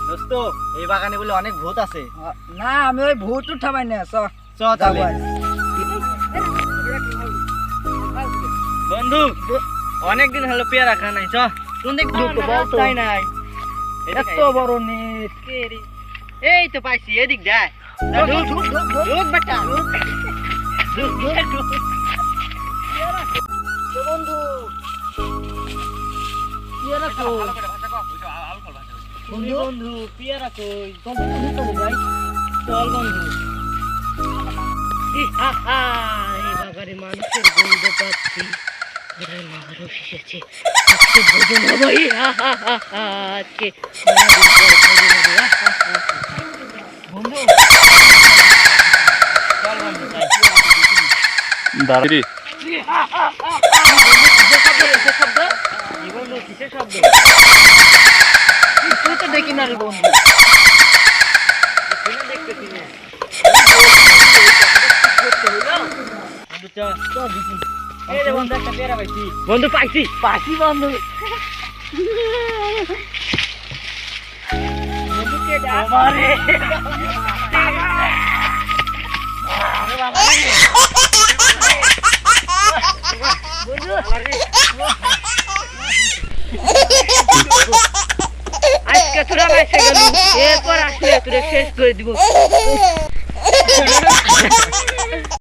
দোস্ত এই বাগানে বলে অনেক ভূত আছে। না আমি ওই ভূত উঠাবাই না চ চ তাহলে বন্ধু অনেকদিন হলো পেয়ারা খা নাই। চ কোন দিক তাই নাই এত বড় নেট এই তো পাইছি এদিক দেখ ঢুক বেটা বন্ধু পেয়ারা কই বন্ধু বন্ধু পেয়ারা কই চল ভিতরে যাই চল বন্ধু। এই বাগানে মানুষের গন্ধ পাচ্ছি, মানুষ এসেছে, আজকে ভোজন হবে। আজকে বন্ধু চল বন্ধু যাই। দাঁড়ি কি বন্ধু কিসের শব্দ? তুই তো দেখি না রে বন্ধু দেখতেছি না বন্ধু। চ এই রে বন্ধু একটা পেয়ারা পাইছি। বন্ধু পাইছি পাখি বন্ধু বন্ধুকে ডাক ওমারে আজকে তোরা বেঁচে গেল, এরপর আসলে তোরা শেষ করে দিব।